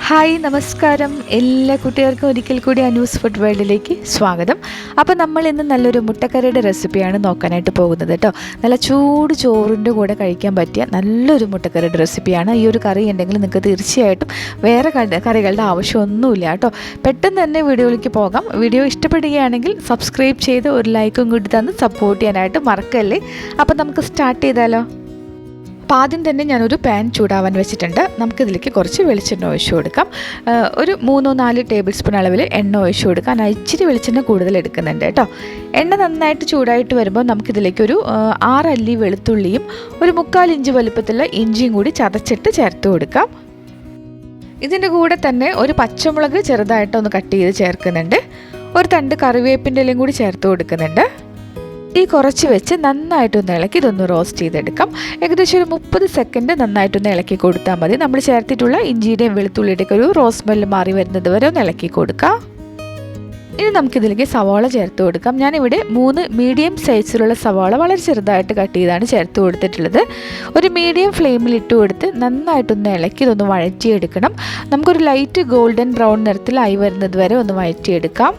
Hi നമസ്കാരം. എല്ലാ കുട്ടികൾക്കും ഒരിക്കൽ കൂടി അനൂസ് ഫുഡ് വേൾഡിലേക്ക് സ്വാഗതം. അപ്പോൾ നമ്മൾ ഇന്ന് നല്ലൊരു മുട്ടക്കറിയുടെ റെസിപ്പിയാണ് നോക്കാനായിട്ട് പോകുന്നത് കേട്ടോ. നല്ല ചൂട് ചോറിൻ്റെ കൂടെ കഴിക്കാൻ പറ്റിയ നല്ലൊരു മുട്ടക്കറിയുടെ റെസിപ്പിയാണ്. ഈ ഒരു കറി ഉണ്ടെങ്കിൽ നിങ്ങൾക്ക് തീർച്ചയായിട്ടും വേറെ കറികളുടെ ആവശ്യമൊന്നുമില്ല കേട്ടോ. പെട്ടെന്ന് തന്നെ വീഡിയോയിലേക്ക് പോകാം. വീഡിയോ ഇഷ്ടപ്പെടുകയാണെങ്കിൽ സബ്സ്ക്രൈബ് ചെയ്ത് ഒരു ലൈക്കും കൂടി തന്ന് സപ്പോർട്ട് ചെയ്യാനായിട്ട് മറക്കല്ലേ. അപ്പോൾ നമുക്ക് സ്റ്റാർട്ട് ചെയ്താലോ. അപ്പോൾ ആദ്യം തന്നെ ഞാനൊരു പാൻ ചൂടാവാൻ വെച്ചിട്ടുണ്ട്. നമുക്കിതിലേക്ക് കുറച്ച് വെളിച്ചെണ്ണ ഒഴിച്ചു കൊടുക്കാം. ഒരു 3-4 ടേബിൾ സ്പൂൺ അളവിൽ എണ്ണ ഒഴിച്ചു കൊടുക്കാം. ഞാൻ ഇച്ചിരി വെളിച്ചെണ്ണ കൂടുതൽ എടുക്കുന്നുണ്ട് കേട്ടോ. എണ്ണ നന്നായിട്ട് ചൂടായിട്ട് വരുമ്പോൾ നമുക്കിതിലേക്ക് ഒരു 6 അല്ലി വെളുത്തുള്ളിയും ഒരു 3/4 ഇഞ്ച് വലുപ്പത്തിലുള്ള ഇഞ്ചിയും കൂടി ചതച്ചിട്ട് ചേർത്ത് കൊടുക്കാം. ഇതിൻ്റെ കൂടെ തന്നെ ഒരു പച്ചമുളക് ചെറുതായിട്ടൊന്ന് കട്ട് ചെയ്ത് ചേർക്കുന്നുണ്ട്. ഒരു തണ്ട് കറിവേപ്പിൻ്റെ ഇലയും കൂടി ചേർത്ത് കൊടുക്കുന്നുണ്ട്. ഈ കുറച്ച് വെച്ച് നന്നായിട്ടൊന്ന് ഇളക്കി ഇതൊന്ന് റോസ്റ്റ് ചെയ്തെടുക്കാം. ഏകദേശം ഒരു 30 സെക്കൻഡ് നന്നായിട്ടൊന്ന് ഇളക്കി കൊടുത്താൽ മതി. നമ്മൾ ചേർത്തിട്ടുള്ള ഇഞ്ചിയുടെയും വെളുത്തുള്ളിയുടെയൊക്കെ ഒരു റോസ് സ്മെല്ല് മാറി വരുന്നത് വരെ ഒന്ന് ഇളക്കി കൊടുക്കാം. ഇനി നമുക്കിതിലേക്ക് സവാള ചേർത്ത് കൊടുക്കാം. ഞാനിവിടെ 3 മീഡിയം സൈസിലുള്ള സവാള വളരെ ചെറുതായിട്ട് കട്ട് ചെയ്താണ് ചേർത്ത് കൊടുത്തിട്ടുള്ളത്. ഒരു മീഡിയം ഫ്ലെയിമിൽ ഇട്ട് കൊടുത്ത് നന്നായിട്ടൊന്ന് ഇളക്കി ഇതൊന്ന് വഴറ്റിയെടുക്കണം. നമുക്കൊരു ലൈറ്റ് ഗോൾഡൻ ബ്രൗൺ നിറത്തിലായി വരുന്നത് വരെ ഒന്ന് വഴറ്റിയെടുക്കാം.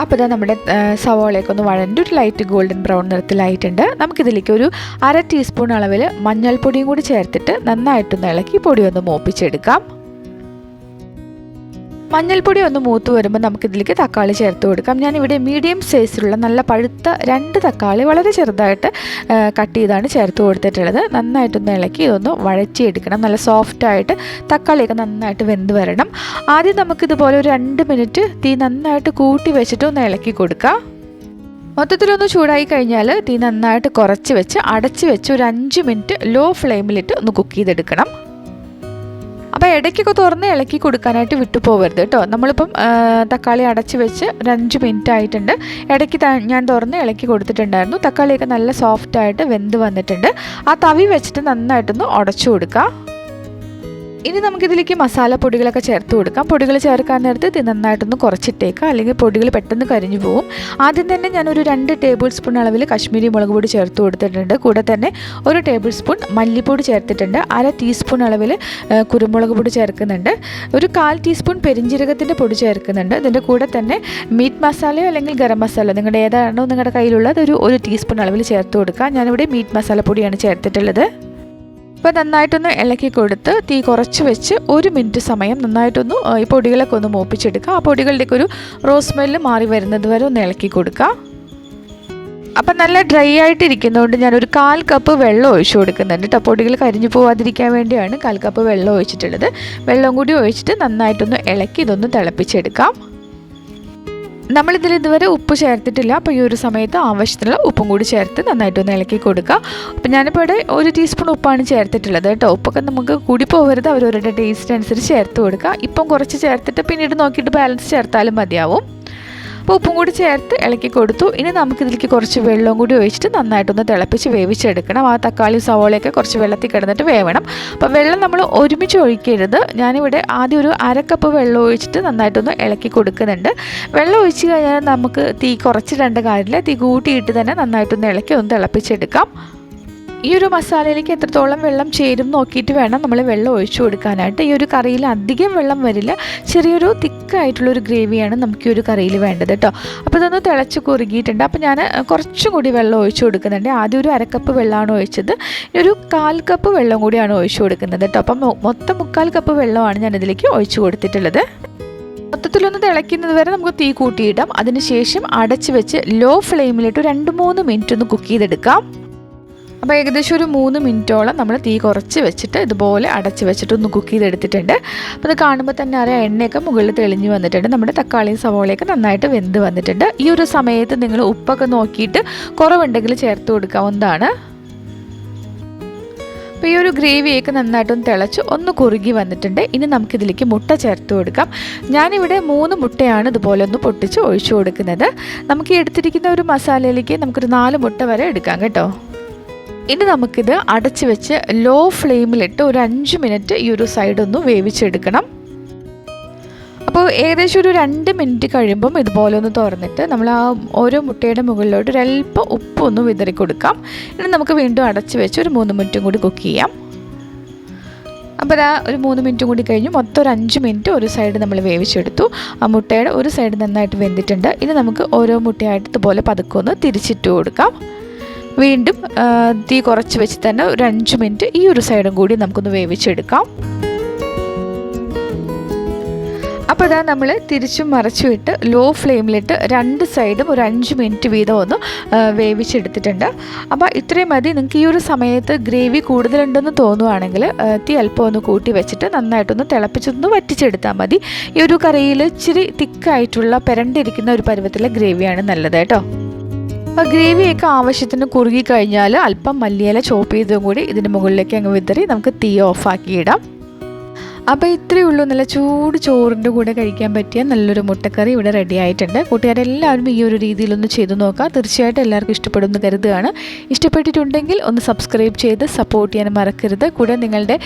അപ്പോൾ ഇതാ നമ്മുടെ സവാളയൊക്കെ ഒന്ന് വഴണ്ട് ഒരു ലൈറ്റ് ഗോൾഡൻ ബ്രൗൺ നിറത്തിലായിട്ടുണ്ട്. നമുക്കിതിലേക്ക് ഒരു 1/2 ടീസ്പൂൺ അളവിൽ മഞ്ഞൾപ്പൊടിയും കൂടി ചേർത്തിട്ട് നന്നായിട്ടൊന്ന് ഇളക്കി പൊടി ഒന്ന് മൂപ്പിച്ചെടുക്കാം. മഞ്ഞൾപ്പൊടി ഒന്ന് മൂത്ത് വരുമ്പോൾ നമുക്കിതിലേക്ക് തക്കാളി ചേർത്ത് കൊടുക്കാം. ഞാനിവിടെ മീഡിയം സൈസിലുള്ള നല്ല പഴുത്ത 2 തക്കാളി വളരെ ചെറുതായിട്ട് കട്ട് ചെയ്താണ് ചേർത്ത് കൊടുത്തിട്ടുള്ളത്. നന്നായിട്ടൊന്ന് ഇളക്കി ഇതൊന്ന് വഴറ്റിയെടുക്കണം. നല്ല സോഫ്റ്റായിട്ട് തക്കാളിയൊക്കെ നന്നായിട്ട് വെന്ത് വരണം. ആദ്യം നമുക്കിതുപോലെ ഒരു 2 മിനിറ്റ് തീ നന്നായിട്ട് കൂട്ടി വെച്ചിട്ട് ഒന്ന് ഇളക്കി കൊടുക്കാം. മൊത്തത്തിലൊന്ന് ചൂടായി കഴിഞ്ഞാൽ തീ നന്നായിട്ട് കുറച്ച് വെച്ച് അടച്ച് വെച്ച് ഒരു 5 മിനിറ്റ് ലോ ഫ്ലെയിമിലിട്ട് ഒന്ന് കുക്ക് ചെയ്തെടുക്കണം. അപ്പോൾ ഇടയ്ക്കൊക്കെ തുറന്ന് ഇളക്കി കൊടുക്കാനായിട്ട് വിട്ടു പോകരുത് കേട്ടോ. നമ്മളിപ്പം തക്കാളി അടച്ച് വെച്ച് ഒരു 5 മിനിറ്റ് ആയിട്ടുണ്ട്. ഇടയ്ക്ക് ഞാൻ തുറന്ന് ഇളക്കി കൊടുത്തിട്ടുണ്ടായിരുന്നു. തക്കാളിയൊക്കെ നല്ല സോഫ്റ്റായിട്ട് വെന്ത് വന്നിട്ടുണ്ട്. ആ തവി വെച്ചിട്ട് നന്നായിട്ടൊന്ന് ഉടച്ചു കൊടുക്കുക. ഇനി നമുക്കിതിലേക്ക് മസാലപ്പൊടികളൊക്കെ ചേർത്ത് കൊടുക്കാം. പൊടികൾ ചേർക്കാൻ നേരത്ത് ഇത് നന്നായിട്ടൊന്ന് കുറച്ചിട്ടേക്കാം, അല്ലെങ്കിൽ പൊടികൾ പെട്ടെന്ന് കരിഞ്ഞു പോകും. ആദ്യം തന്നെ ഞാനൊരു 2 ടേബിൾ സ്പൂൺ അളവിൽ കശ്മീരി മുളക് പൊടി ചേർത്ത് കൊടുത്തിട്ടുണ്ട്. കൂടെ തന്നെ 1 ടേബിൾ സ്പൂൺ മല്ലിപ്പൊടി ചേർത്തിട്ടുണ്ട്. 1/2 ടീസ്പൂൺ അളവിൽ കുരുമുളക് പൊടി ചേർക്കുന്നുണ്ട്. ഒരു 1/4 ടീസ്പൂൺ പെരിഞ്ജീരകത്തിൻ്റെ പൊടി ചേർക്കുന്നുണ്ട്. ഇതിൻ്റെ കൂടെ തന്നെ മീറ്റ് മസാലയോ അല്ലെങ്കിൽ ഗരം മസാല നിങ്ങളുടെ ഏതാണോ നിങ്ങളുടെ കയ്യിലുള്ളത് ഒരു ടീസ്പൂൺ അളവിൽ ചേർത്ത് കൊടുക്കുക. ഞാനിവിടെ മീറ്റ് മസാലപ്പൊടിയാണ് ചേർത്തിട്ടുള്ളത്. അപ്പോൾ നന്നായിട്ടൊന്ന് ഇളക്കി കൊടുത്ത് തീ കുറച്ച് വെച്ച് 1 മിനിറ്റ് സമയം നന്നായിട്ടൊന്ന് ഈ പൊടികളൊക്കെ ഒന്ന് മൂപ്പിച്ചെടുക്കുക. ആ പൊടികളുടെയൊക്കെ ഒരു റോസ് സ്മെല്ല് മാറി വരുന്നത് വരെ ഒന്ന് ഇളക്കി കൊടുക്കുക. അപ്പം നല്ല ഡ്രൈ ആയിട്ടിരിക്കുന്നതുകൊണ്ട് ഞാനൊരു 1/4 കപ്പ് വെള്ളം ഒഴിച്ചു കൊടുക്കുന്നുണ്ട് കേട്ടോ. പൊടികൾ കരിഞ്ഞു പോവാതിരിക്കാൻ വേണ്ടിയാണ് 1/4 കപ്പ് വെള്ളം ഒഴിച്ചിട്ടുള്ളത്. വെള്ളം കൂടി ഒഴിച്ചിട്ട് നന്നായിട്ടൊന്ന് ഇളക്കി ഇതൊന്ന് തിളപ്പിച്ചെടുക്കാം. നമ്മളിതിൽ ഇതുവരെ ഉപ്പ് ചേർത്തിട്ടില്ല. അപ്പോൾ ഈ ഒരു സമയത്ത് ആവശ്യത്തിനുള്ള ഉപ്പും കൂടി ചേർത്ത് നന്നായിട്ടൊന്ന് ഇളക്കി കൊടുക്കുക. അപ്പോൾ ഞാനിപ്പോൾ ഇവിടെ 1 ടീസ്പൂൺ ഉപ്പാണ് ചേർത്തിട്ടുള്ളത് കേട്ടോ. ഉപ്പൊക്കെ നമുക്ക് കൂടി പോകരുത്, അവരവരുടെ ടേസ്റ്റ് അനുസരിച്ച് ചേർത്ത് കൊടുക്കുക. ഇപ്പം കുറച്ച് ചേർത്തിട്ട് പിന്നീട് നോക്കിയിട്ട് ബാലൻസ് ചേർത്താലും മതിയാവും. അപ്പോൾ ഉപ്പും കൂടി ചേർത്ത് ഇളക്കി കൊടുത്തു. ഇനി നമുക്കിതിലേക്ക് കുറച്ച് വെള്ളവും കൂടി ഒഴിച്ചിട്ട് നന്നായിട്ടൊന്ന് തിളപ്പിച്ച് വേവിച്ചെടുക്കണം. ആ തക്കാളി സവോളയൊക്കെ കുറച്ച് വെള്ളത്തിൽ കിടന്നിട്ട് വേവണം. അപ്പോൾ വെള്ളം നമ്മൾ ഒരുമിച്ച് ഒഴിക്കരുത്. ഞാനിവിടെ ആദ്യം ഒരു 1/2 കപ്പ് വെള്ളം ഒഴിച്ചിട്ട് നന്നായിട്ടൊന്ന് ഇളക്കി കൊടുക്കുന്നുണ്ട്. വെള്ളം ഒഴിച്ച് കഴിഞ്ഞാൽ നമുക്ക് തീ കുറച്ചിടേണ്ട കാര്യമില്ല. തീ കൂട്ടിയിട്ട് തന്നെ നന്നായിട്ടൊന്ന് ഇളക്കി ഒന്ന് തിളപ്പിച്ചെടുക്കാം. ഈ ഒരു മസാലയിലേക്ക് എത്രത്തോളം വെള്ളം ചേരും നോക്കിയിട്ട് വേണം നമ്മൾ വെള്ളം ഒഴിച്ചു കൊടുക്കാനായിട്ട്. ഈ ഒരു കറിയിൽ അധികം വെള്ളം വരില്ല. ചെറിയൊരു തിക്കായിട്ടുള്ളൊരു ഗ്രേവിയാണ് നമുക്ക് ഈ ഒരു കറിയിൽ വേണ്ടത് കേട്ടോ. അപ്പോൾ ഇതൊന്ന് തിളച്ച് കുറുകിയിട്ടുണ്ട്. അപ്പോൾ ഞാൻ കുറച്ചും കൂടി വെള്ളം ഒഴിച്ചു കൊടുക്കുന്നുണ്ട്. ആദ്യം ഒരു 1/2 കപ്പ് വെള്ളമാണ് ഒഴിച്ചത്. ഒരു 1/4 കപ്പ് വെള്ളം കൂടിയാണ് ഒഴിച്ചു കൊടുക്കുന്നത് കേട്ടോ. അപ്പം മൊത്തം 3/4 കപ്പ് വെള്ളമാണ് ഞാനിതിലേക്ക് ഒഴിച്ചു കൊടുത്തിട്ടുള്ളത്. മൊത്തത്തിലൊന്ന് തിളയ്ക്കുന്നത് വരെ നമുക്ക് തീ കൂട്ടിയിടാം. അതിനുശേഷം അടച്ച് വെച്ച് ലോ ഫ്ലെയിമിലിട്ട് 2-3 മിനിറ്റ് ഒന്ന് കുക്ക് ചെയ്തെടുക്കാം. അപ്പോൾ ഏകദേശം ഒരു 3 മിനിറ്റോളം നമ്മൾ തീ കുറച്ച് വെച്ചിട്ട് ഇതുപോലെ അടച്ച് വെച്ചിട്ട് ഒന്ന് കുക്ക് ചെയ്തെടുത്തിട്ടുണ്ട്. അപ്പോൾ ഇത് കാണുമ്പോൾ തന്നെ അറിയാം എണ്ണയൊക്കെ മുകളിൽ തെളിഞ്ഞ് വന്നിട്ടുണ്ട്. നമ്മുടെ തക്കാളിയും സവോളയൊക്കെ നന്നായിട്ട് വെന്ത് വന്നിട്ടുണ്ട്. ഈ ഒരു സമയത്ത് നിങ്ങൾ ഉപ്പൊക്കെ നോക്കിയിട്ട് കുറവുണ്ടെങ്കിൽ ചേർത്ത് കൊടുക്കാവുന്നതാണ്. അപ്പോൾ ഈ ഒരു ഗ്രേവിയൊക്കെ നന്നായിട്ടൊന്ന് തിളച്ച് ഒന്ന് കുറുകി വന്നിട്ടുണ്ട്. ഇനി നമുക്കിതിലേക്ക് മുട്ട ചേർത്ത് കൊടുക്കാം. ഞാനിവിടെ 3 മുട്ടയാണ് ഇതുപോലെ ഒന്ന് പൊട്ടിച്ച് ഒഴിച്ചു കൊടുക്കുന്നത്. നമുക്ക് എടുത്തിരിക്കുന്ന ഒരു മസാലയിലേക്ക് നമുക്കൊരു 4 മുട്ട വരെ എടുക്കാം കേട്ടോ. ഇനി നമുക്കിത് അടച്ച് വെച്ച് ലോ ഫ്ലെയിമിലിട്ട് ഒരു 5 മിനിറ്റ് ഈ ഒരു സൈഡൊന്ന് വേവിച്ചെടുക്കണം. അപ്പോൾ ഏകദേശം ഒരു 2 മിനിറ്റ് കഴിയുമ്പം ഇതുപോലെ ഒന്ന് തുറന്നിട്ട് നമ്മൾ ആ ഓരോ മുട്ടയുടെ മുകളിലോട്ട് ഒരല്പം ഉപ്പൊന്ന് വിതറി കൊടുക്കാം. ഇനി നമുക്ക് വീണ്ടും അടച്ച് വെച്ച് ഒരു 3 മിനിറ്റും കൂടി കുക്ക് ചെയ്യാം. അപ്പോൾ അതാ ഒരു 3 മിനിറ്റ് കൂടി കഴിഞ്ഞു. മൊത്തം ഒരു 5 മിനിറ്റ് ഒരു സൈഡ് നമ്മൾ വേവിച്ചെടുത്തു. ആ മുട്ടയുടെ ഒരു സൈഡ് നന്നായിട്ട് വെന്തിട്ടുണ്ട്. ഇനി നമുക്ക് ഓരോ മുട്ടയായിട്ട് ഇതുപോലെ പതുക്കെ ഒന്ന് തിരിച്ചിട്ട് കൊടുക്കാം. വീണ്ടും തീ കുറച്ച് വെച്ച് തന്നെ ഒരു 5 മിനിറ്റ് ഈ ഒരു സൈഡും കൂടി നമുക്കൊന്ന് വേവിച്ചെടുക്കാം. അപ്പോൾ ഇതാ നമ്മൾ തിരിച്ചും മറിച്ചും ഇട്ട് ലോ ഫ്ലെയിമിലിട്ട് 2 സൈഡും ഒരു 5 മിനിറ്റ് വീതം ഒന്ന് വേവിച്ചെടുത്തിട്ടുണ്ട്. അപ്പോൾ ഇത്രയും മതി. നിങ്ങൾക്ക് ഈ ഒരു സമയത്ത് ഗ്രേവി കൂടുതലുണ്ടെന്ന് തോന്നുവാണെങ്കിൽ തീ അല്പം ഒന്ന് കൂട്ടി വെച്ചിട്ട് നന്നായിട്ടൊന്ന് തിളപ്പിച്ചൊന്ന് വറ്റിച്ചെടുത്താൽ മതി. ഈ ഒരു കറിയിൽ ഇച്ചിരി തിക്കായിട്ടുള്ള പെരണ്ടിരിക്കുന്ന ഒരു പരുവത്തിലെ ഗ്രേവിയാണ് നല്ലത് കേട്ടോ. അപ്പോൾ ഗ്രേവിയൊക്കെ ആവശ്യത്തിന് കുറുകി കഴിഞ്ഞാൽ അല്പം മല്ലിയില ചോപ്പ് ചെയ്തും കൂടി ഇതിന് മുകളിലേക്ക് അങ്ങ് വിതറി നമുക്ക് തീ ഓഫാക്കിയിടാം. അപ്പോൾ ഇത്രയേ ഉള്ളൂ. നല്ല ചൂട് ചോറിൻ്റെ കൂടെ കഴിക്കാൻ പറ്റിയ നല്ലൊരു മുട്ടക്കറി ഇവിടെ റെഡി ആയിട്ടുണ്ട്. കൂട്ടുകാരെല്ലാവരും ഈ ഒരു രീതിയിലൊന്ന് ചെയ്തു നോക്കാം. തീർച്ചയായിട്ടും എല്ലാവർക്കും ഇഷ്ടപ്പെടുമെന്ന് കരുതുകയാണ്. ഇഷ്ടപ്പെട്ടിട്ടുണ്ടെങ്കിൽ ഒന്ന് സബ്സ്ക്രൈബ് ചെയ്ത് സപ്പോർട്ട് ചെയ്യാൻ മറക്കരുത്. കൂടെ നിങ്ങളുടെ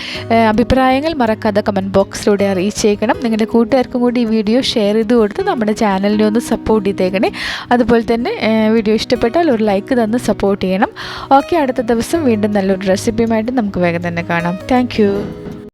അഭിപ്രായങ്ങൾ മറക്കാതെ കമൻറ്റ് ബോക്സിലൂടെ അറിയിച്ചേക്കണം. നിങ്ങളുടെ കൂട്ടുകാർക്കും കൂടി ഈ വീഡിയോ ഷെയർ ചെയ്ത് കൊടുത്ത് നമ്മുടെ ചാനലിനെ ഒന്ന് സപ്പോർട്ട് ചെയ്തേക്കണേ. അതുപോലെ തന്നെ വീഡിയോ ഇഷ്ടപ്പെട്ടാൽ ഒരു ലൈക്ക് തന്ന് സപ്പോർട്ട് ചെയ്യണം. ഓക്കെ, അടുത്ത ദിവസം വീണ്ടും നല്ലൊരു റെസിപ്പിയുമായിട്ട് നമുക്ക് വേഗം തന്നെ കാണാം. താങ്ക്